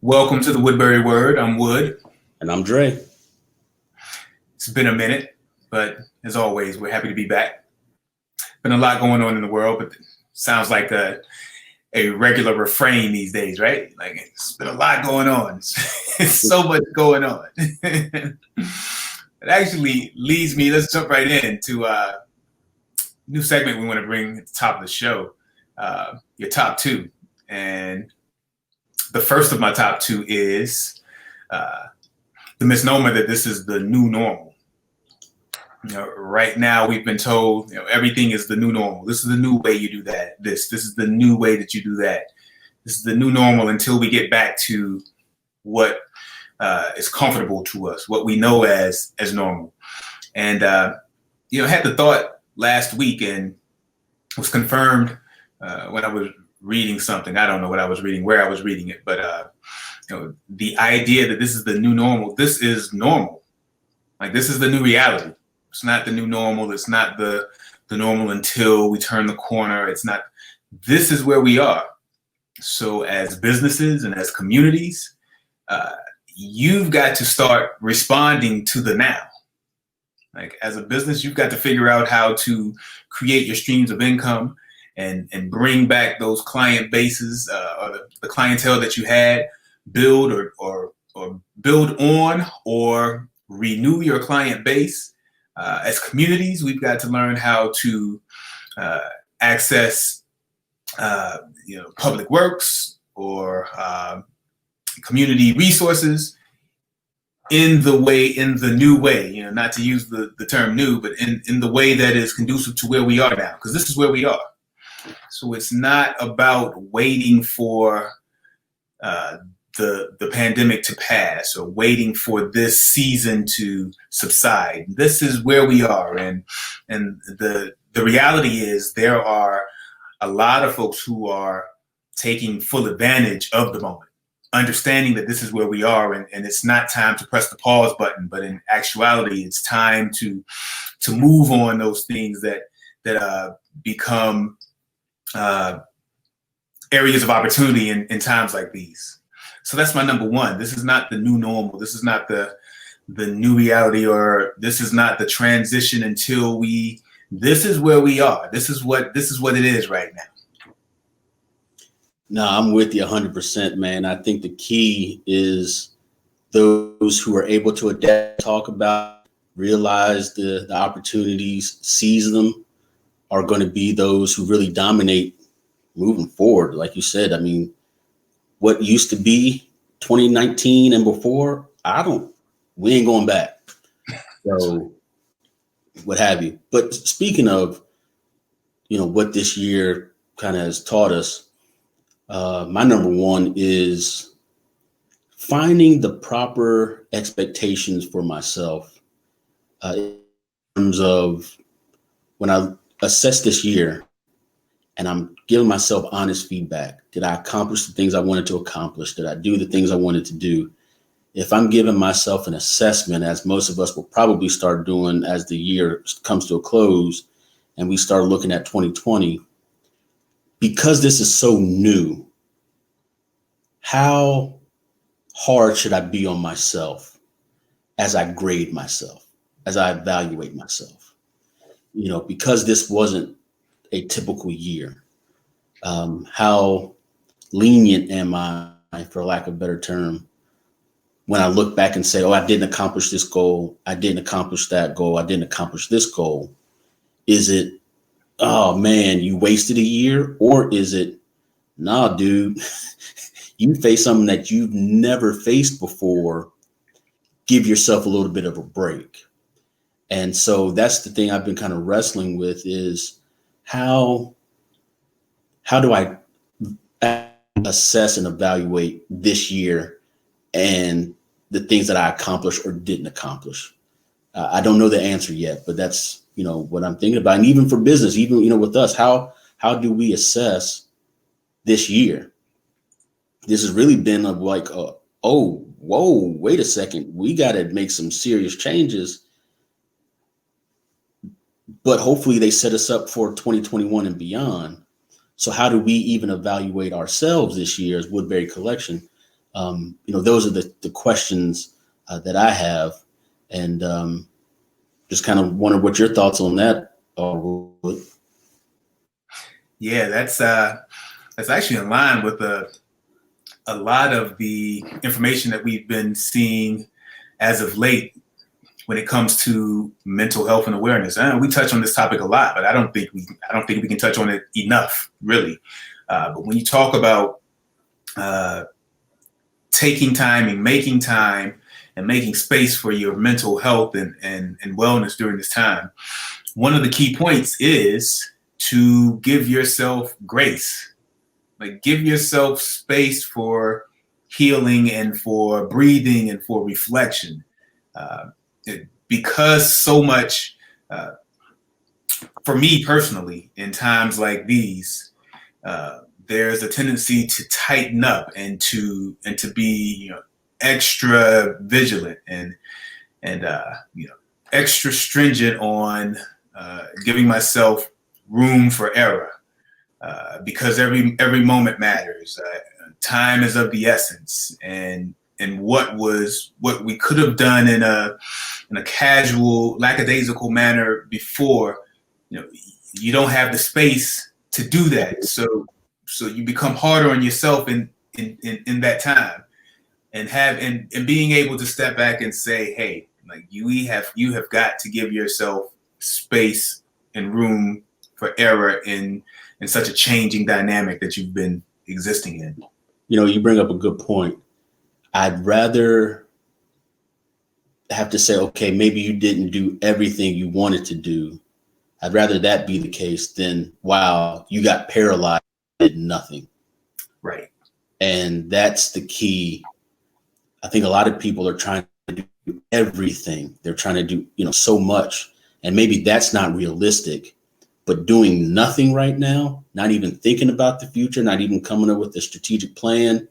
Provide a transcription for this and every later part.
Welcome to the Woodbury Word. I'm Wood. And I'm Dre. It's been a minute, but as always, we're happy to be back. Been a lot going on in the world, but sounds like a regular refrain these days, right? Like it's been a lot going on. It's so much going on. It actually leads me, let's jump right into a new segment we want to bring at the top of the show, your top two. And the first of my top two is the misnomer that this is the new normal. Right now we've been told, everything is the new normal. This is the new way you do that. This is the new way that you do that. This is the new normal until we get back to what is comfortable to us, what we know as normal. And I had the thought last week, and it was confirmed when I was reading something. I don't know what I was reading, where I was reading it, but the idea that this is the new normal. This is normal. Like this is the new reality. It's not the new normal. It's not the normal until we turn the corner. It's not. This is where we are. So as businesses and as communities, you've got to start responding to the now. Like as a business, you've got to figure out how to create your streams of income and bring back those client bases or the clientele that you had, build or build on or renew your client base. As communities, we've got to learn how to access, public works or community resources in the new way. Not to use the term new, but in the way that is conducive to where we are now, because this is where we are. So it's not about waiting for the pandemic to pass or waiting for this season to subside. This is where we are. And the reality is there are a lot of folks who are taking full advantage of the moment, understanding that this is where we are. And it's not time to press the pause button, but in actuality, it's time to move on those things that become areas of opportunity in times like these. So that's my number one. This is not the new normal. This is not the new reality, or this is not the transition until this is where we are. This is what it is right now. No, I'm with you 100%, man. I think the key is those who are able to adapt, talk about, realize the opportunities, seize them, are going to be those who really dominate moving forward. Like you said, I mean, what used to be 2019 and before, we ain't going back. So what have you. But speaking of, what this year kind of has taught us, my number one is finding the proper expectations for myself in terms of when I assess this year, and I'm giving myself honest feedback. Did I accomplish the things I wanted to accomplish? Did I do the things I wanted to do? If I'm giving myself an assessment, as most of us will probably start doing as the year comes to a close and we start looking at 2020, because this is so new, how hard should I be on myself as I grade myself, as I evaluate myself? Because this wasn't a typical year, how lenient am I, for lack of a better term, when I look back and say, oh, I didn't accomplish this goal, I didn't accomplish that goal, I didn't accomplish this goal? Is it, oh man, you wasted a year? Or is it, nah, dude, you face something that you've never faced before, give yourself a little bit of a break? And so that's the thing I've been kind of wrestling with is how do I assess and evaluate this year and the things that I accomplished or didn't accomplish? I don't know the answer yet, but that's, what I'm thinking about. And even for business, even, with us, how do we assess this year? This has really been like, oh, whoa, wait a second. We got to make some serious changes. But hopefully they set us up for 2021 and beyond. So how do we even evaluate ourselves this year as Woodbury Collection Those are the questions that I have, and just kind of wonder what your thoughts on that are. Yeah, that's actually in line with a lot of the information that we've been seeing as of late when it comes to mental health and awareness. We touch on this topic a lot, but I don't think we can touch on it enough, really. But when you talk about taking time and making space for your mental health and wellness during this time, one of the key points is to give yourself grace. Like, give yourself space for healing and for breathing and for reflection. Because so much, for me personally, in times like these, there's a tendency to tighten up and to be, extra vigilant and extra stringent on giving myself room for error, because every moment matters. Time is of the essence, and what we could have done in a casual, lackadaisical manner before, you don't have the space to do that. So you become harder on yourself in that time, and being able to step back and say, hey, like, you have got to give yourself space and room for error in such a changing dynamic that you've been existing in. You bring up a good point. I'd rather have to say, okay, maybe you didn't do everything you wanted to do. I'd rather that be the case than, wow, you got paralyzed and did nothing. Right. And that's the key. I think a lot of people are trying to do everything. They're trying to do, so much. And maybe that's not realistic, but doing nothing right now, not even thinking about the future, not even coming up with a strategic plan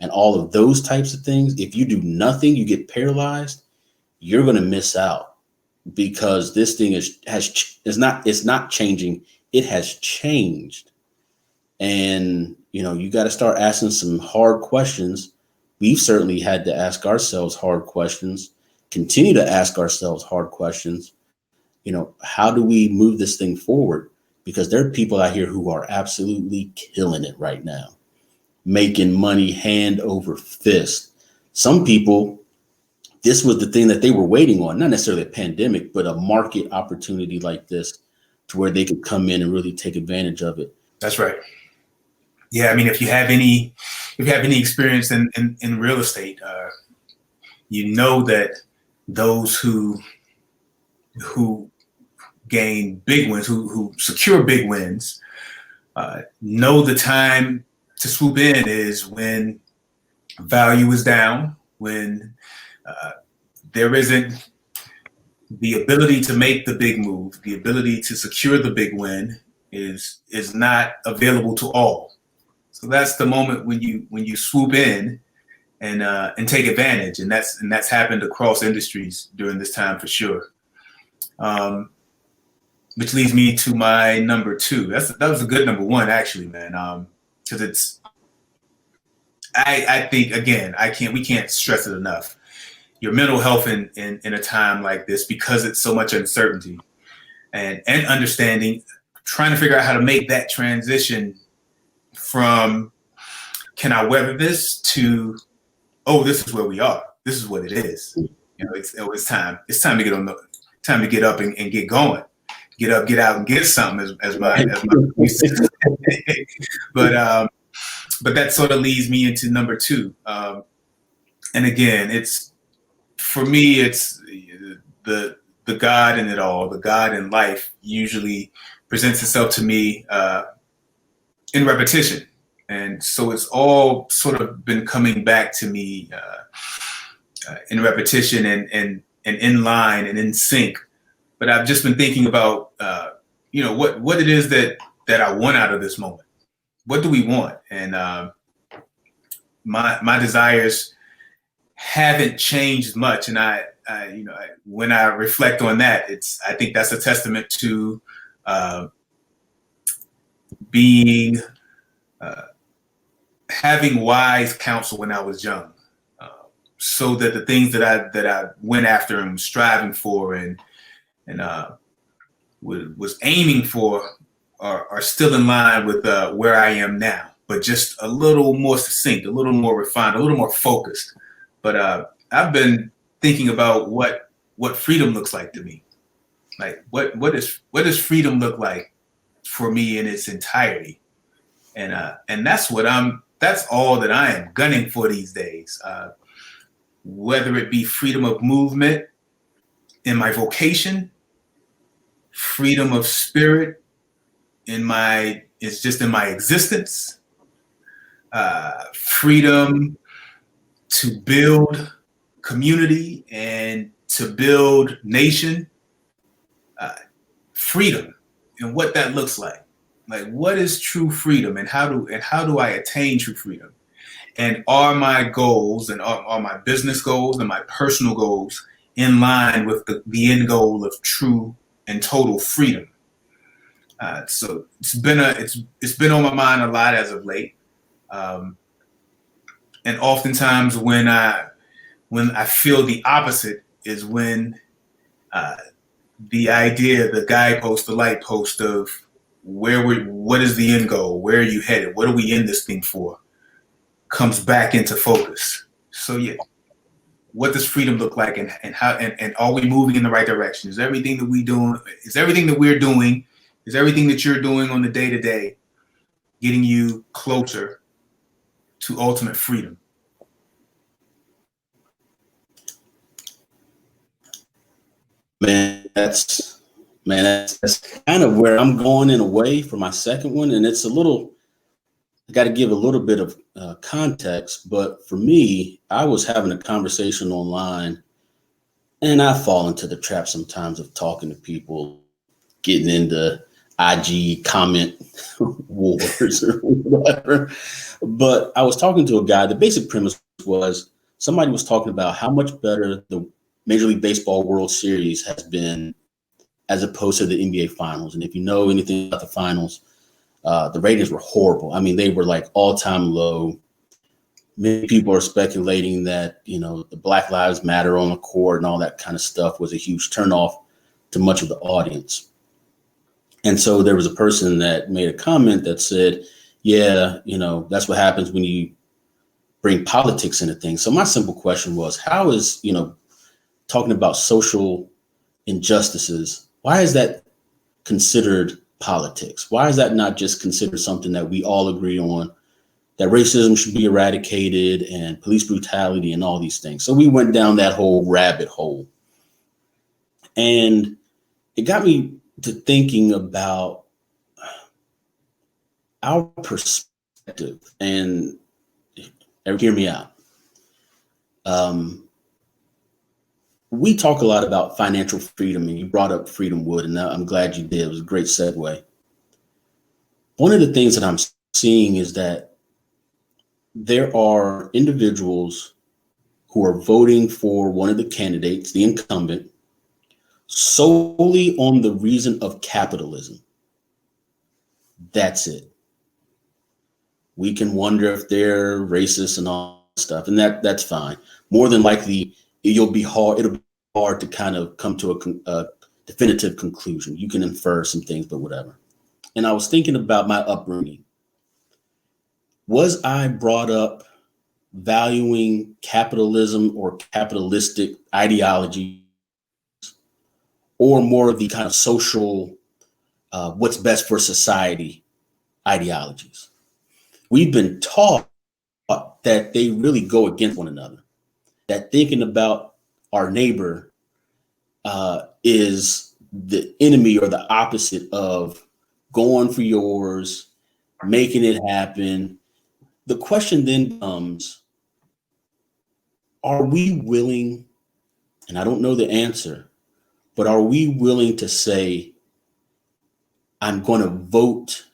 and all of those types of things. If you do nothing, you get paralyzed, you're going to miss out, because this thing is not changing. It has changed. And, you got to start asking some hard questions. We've certainly had to ask ourselves hard questions, continue to ask ourselves hard questions. How do we move this thing forward? Because there are people out here who are absolutely killing it right now, making money hand over fist. Some people, this was the thing that they were waiting on, not necessarily a pandemic, but a market opportunity like this, to where they could come in and really take advantage of it. That's right. Yeah, I mean, if you have any experience in real estate, you know that those who gain big wins, who secure big wins, know the time to swoop in is when value is down, when there isn't the ability to make the big move, the ability to secure the big win is not available to all. So that's the moment when you swoop in and take advantage, and that's happened across industries during this time for sure. Which leads me to my number two. That was a good number one, actually, man. Because I think, again, we can't stress it enough. Your mental health in a time like this, because it's so much uncertainty and understanding, trying to figure out how to make that transition from, can I weather this, to, oh, this is where we are. This is what it is. It's time. It's time to get up and get going. Get up, get out, and get something, as my but that sort of leads me into number two. And again, it's, for me, it's the God in it all. The God in life usually presents itself to me in repetition. And so it's all sort of been coming back to me in repetition and in line and in sync. But I've just been thinking about, what it is that I want out of this moment. What do we want? And my desires haven't changed much. And when I reflect on that, I think that's a testament to being having wise counsel when I was young, so that the things that I went after and was striving for and was aiming for are still in line with where I am now, but just a little more succinct, a little more refined, a little more focused. But I've been thinking about what freedom looks like to me. Like what does freedom look like for me in its entirety? And that's all that I am gunning for these days. Whether it be freedom of movement in my vocation, freedom of spirit it's just in my existence, freedom to build community and to build nation, freedom and what that looks like. Like what is true freedom and how do I attain true freedom? And are my goals and are my business goals and my personal goals in line with the end goal of true and total freedom? So it's been on my mind a lot as of late, and oftentimes when I feel the opposite is when the idea, the guidepost, the light post of what is the end goal, where are you headed, what are we in this thing for, comes back into focus. So yeah, what does freedom look like, and how and are we moving in the right direction? Is everything that we're doing, is everything that you're doing on the day to day getting you closer to ultimate freedom? That's kind of where I'm going in a way for my second one, and it's a little. I got to give a little bit of context, but for me, I was having a conversation online, and I fall into the trap sometimes of talking to people, getting into IG comment wars or whatever. But I was talking to a guy. The basic premise was somebody was talking about how much better the Major League Baseball World Series has been as opposed to the NBA Finals. And if you know anything about the finals, the ratings were horrible. I mean, they were like all-time low. Many people are speculating that, the Black Lives Matter on the court and all that kind of stuff was a huge turnoff to much of the audience. And so there was a person that made a comment that said, yeah, that's what happens when you bring politics into things. So my simple question was, how is, talking about social injustices, why is that considered politics? Why is that not just considered something that we all agree on, that racism should be eradicated and police brutality and all these things? So we went down that whole rabbit hole. And it got me to thinking about our perspective. And hear me out. We talk a lot about financial freedom, and you brought up freedom, Wood, and I'm glad you did. It was a great segue. One of the things that I'm seeing is that there are individuals who are voting for one of the candidates, the incumbent, solely on the reason of capitalism. That's it. We can wonder if they're racist and all that stuff, and that's fine. More than likely, it'll be hard to kind of come to a definitive conclusion. You can infer some things, but whatever. And I was thinking about my upbringing. Was I brought up valuing capitalism or capitalistic ideology, or more of the kind of social, what's best for society ideologies? We've been taught that they really go against one another, that thinking about our neighbor is the enemy or the opposite of going for yours, making it happen. The question then comes, are we willing, and I don't know the answer, but are we willing to say, I'm going to vote,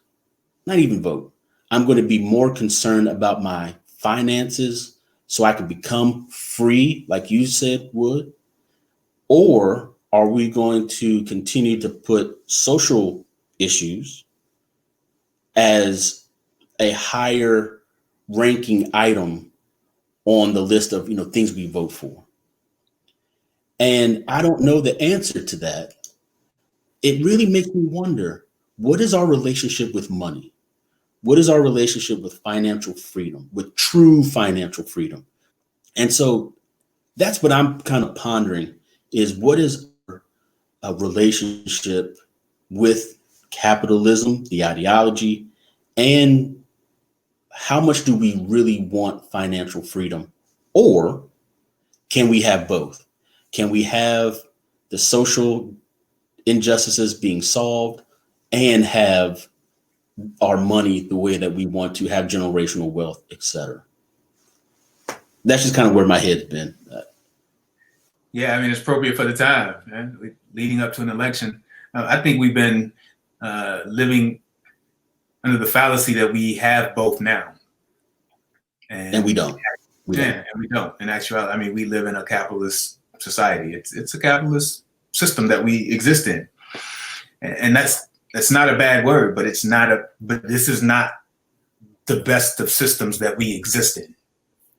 not even vote, I'm going to be more concerned about my finances so I can become free, like you said, Wood? Or are we going to continue to put social issues as a higher ranking item on the list of, things we vote for. And I don't know the answer to that. It really makes me wonder, what is our relationship with money? What is our relationship with financial freedom, with true financial freedom? And so that's what I'm kind of pondering, is what is a relationship with capitalism, the ideology, and how much do we really want financial freedom? Or can we have both? Can we have the social injustices being solved and have our money the way that we want to, have generational wealth, et cetera? That's just kind of where my head's been. Yeah, I mean, it's appropriate for the time, man. Leading up to an election. I think we've been living under the fallacy that we have both now. And we don't. And we don't. In actuality, I mean, we live in a capitalist society. It's a capitalist system that we exist in. And that's not a bad word, but but this is not the best of systems that we exist in.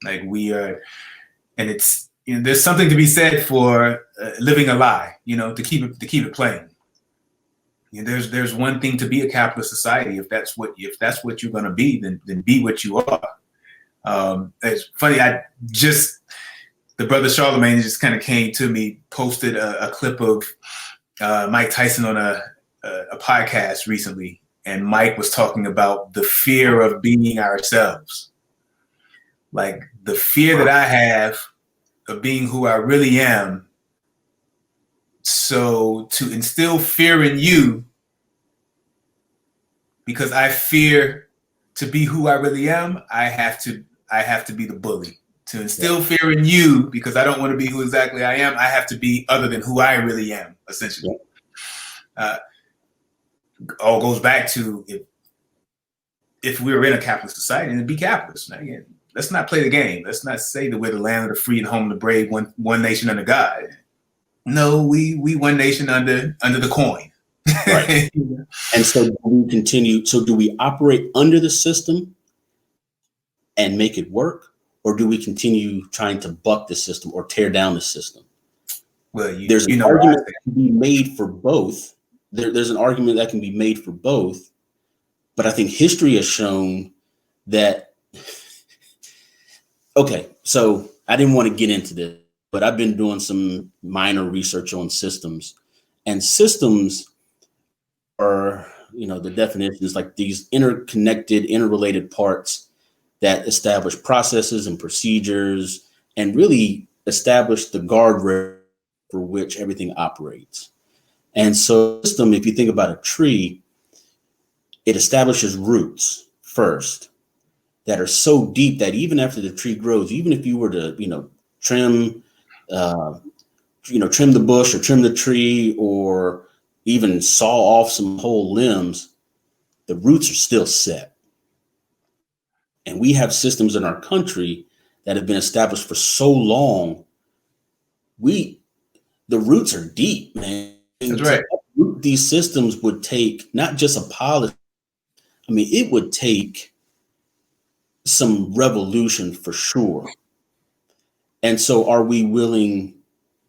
Like we are, and it's, there's something to be said for living a lie, to keep it plain. There's one thing to be a capitalist society. If that's what you're going to be, then be what you are. It's funny. The brother Charlemagne just kind of came to me, posted a clip of Mike Tyson on a podcast recently, and Mike was talking about the fear of being ourselves, like the fear that I have of being who I really am. So to instill fear in you, because I fear to be who I really am, I have to be the bully. To instill fear in you, because I don't want to be who exactly I am, I have to be other than who I really am, essentially. All goes back to if we were in a capitalist society, then be capitalist. Now, again, let's not play the game. Let's not say that we're the land of the free and home of the brave, one nation under God. No, we one nation under the coin. Right. And so do we continue? So do we operate under the system and make it work, or do we continue trying to buck the system or tear down the system? Well, there's an argument that can be made for both. There's an argument that can be made for both, but I think history has shown that. Okay, so I didn't want to get into this, but I've been doing some minor research on systems, and systems are, the definition is like these interconnected, interrelated parts that establish processes and procedures and really establish the guardrail for which everything operates. And so system, if you think about a tree, it establishes roots first that are so deep that even after the tree grows, even if you were to, trim the bush or trim the tree or even saw off some whole limbs, the roots are still set. And we have systems in our country that have been established for so long. The roots are deep, man. That's right. These systems would take not just a policy. I mean, it would take some revolution for sure. And so are we willing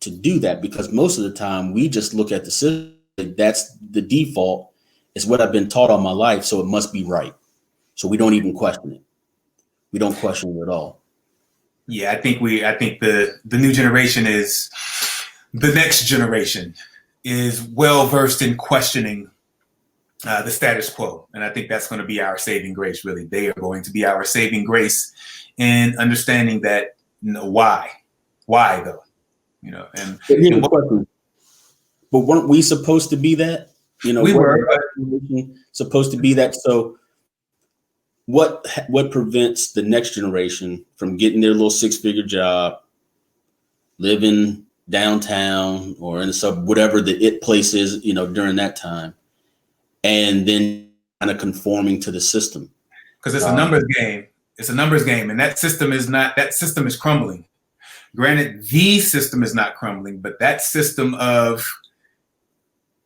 to do that? Because most of the time we just look at the system. That's the default. It's what I've been taught all my life. So it must be right. So we don't even question it. We don't question it at all. Yeah, I think the new generation is the next generation is well versed in questioning the status quo. And I think that's going to be our saving grace, really. They are going to be our saving grace in understanding that, why though, and question. But weren't we supposed to be that? We were supposed to be that. So what prevents the next generation from getting their little 6-figure job, living downtown or in the suburb, whatever the place is, during that time, and then kind of conforming to the system? Because it's a numbers game. It's a numbers game, and that system is crumbling. Granted, the system is not crumbling, but that system of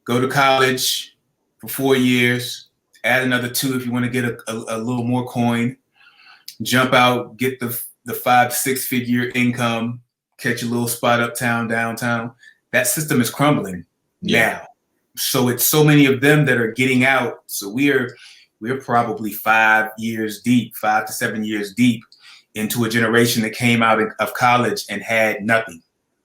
go to college for 4 years, add another 2 if you want to get a little more coin, jump out, get the 5-6 figure income, catch a little spot uptown, downtown. That system is crumbling now. So it's so many of them that are getting out. So we're probably 5 years deep, 5 to 7 years deep into a generation that came out of college and had nothing,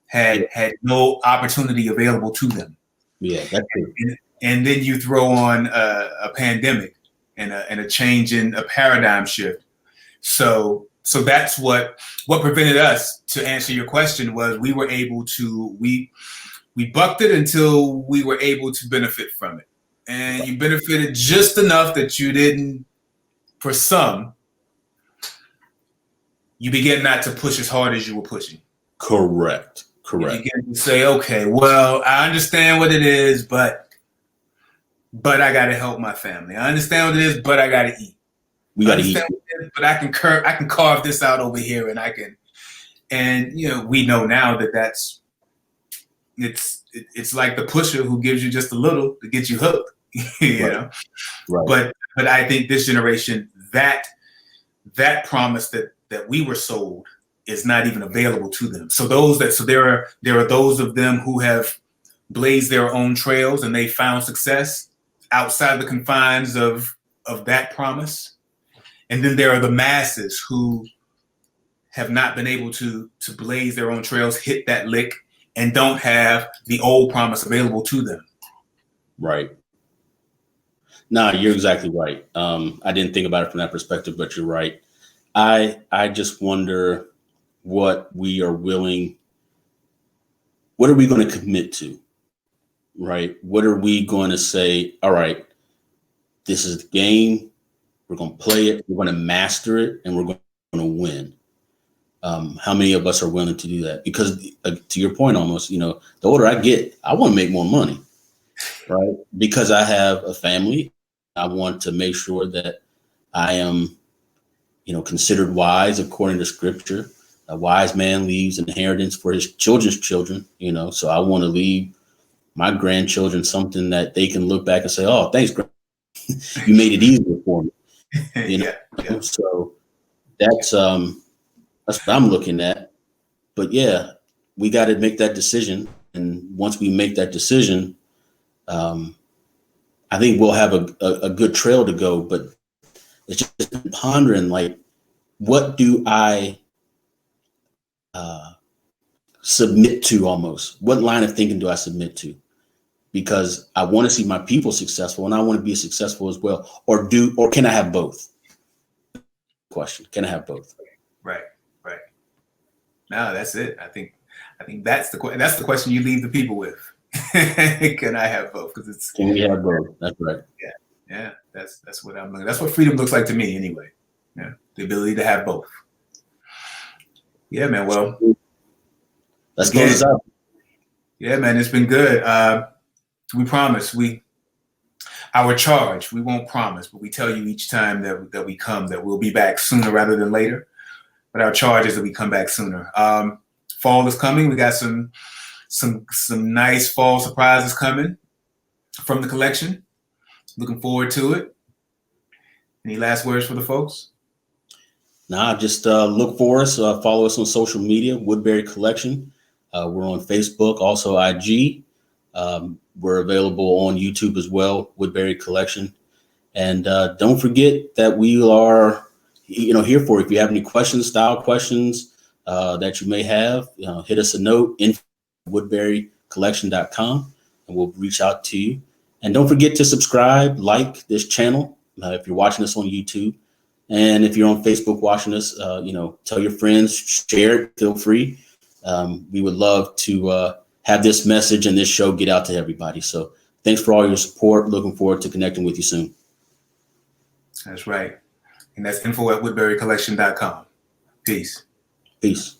had no opportunity available to them. Yeah, that's it. And then you throw on a pandemic and a change in a paradigm shift. So that's what prevented us, to answer your question, was we were able to, we bucked it until we were able to benefit from it. And you benefited just enough that you didn't, for some, you begin not to push as hard as you were pushing. Correct. You begin to say, okay, well, I understand what it is, but I got to help my family. I understand what it is, but I got to eat. We got to eat. But I can carve this out over here, and I can. And we know now that it's like the pusher who gives you just a little to get you hooked. Right. But I think this generation, that promise that we were sold is not even available to them. So there are those of them who have blazed their own trails and they found success outside the confines of that promise. And then there are the masses who have not been able to blaze their own trails, hit that lick, and don't have the old promise available to them. Right. No, you're exactly right. I didn't think about it from that perspective, but you're right. I just wonder what we are willing, what are we going to commit to? Right? What are we going to say, all right, this is the game. We're going to play it. We're going to master it, and we're going to win. How many of us are willing to do that? Because to your point, almost, the older I get, I want to make more money, right? Because I have a family. I want to make sure that I am, considered wise according to Scripture. A wise man leaves an inheritance for his children's children. So I want to leave my grandchildren something that they can look back and say, "Oh, thanks, you made it easier for me." Yeah. So that's what I'm looking at. But yeah, we got to make that decision. And once we make that decision, I think we'll have a good trail to go. But it's just pondering, like, what do I submit to almost? What line of thinking do I submit to? Because I want to see my people successful and I want to be successful as well. Or can I have both? Question. Can I have both? Right. No, that's it. I think that's the question you leave the people with. Can I have both? Because can we have both? That's right. Yeah. That's what I'm looking. That's what freedom looks like to me, anyway. Yeah, the ability to have both. Yeah, man. Well, let's close this out. Yeah, man. It's been good. We promise. Our charge. We won't promise, but we tell you each time that we come that we'll be back sooner rather than later. But our charge is that we come back sooner. Fall is coming. We got some nice fall surprises coming from the collection. Looking forward to it. Any last words for the folks? Nah, just look for us. Follow us on social media, Woodbury Collection. We're on Facebook, also IG. We're available on YouTube as well, Woodbury Collection. And don't forget that we are here for you. If you have any questions, style questions that you may have, hit us a note, info@woodburycollection.com, and we'll reach out to you. And don't forget to subscribe, like this channel if you're watching us on YouTube. And if you're on Facebook watching us, tell your friends, share it, feel free. We would love to have this message and this show get out to everybody. So thanks for all your support. Looking forward to connecting with you soon. That's right. And that's info@woodburycollection.com. Peace. Peace.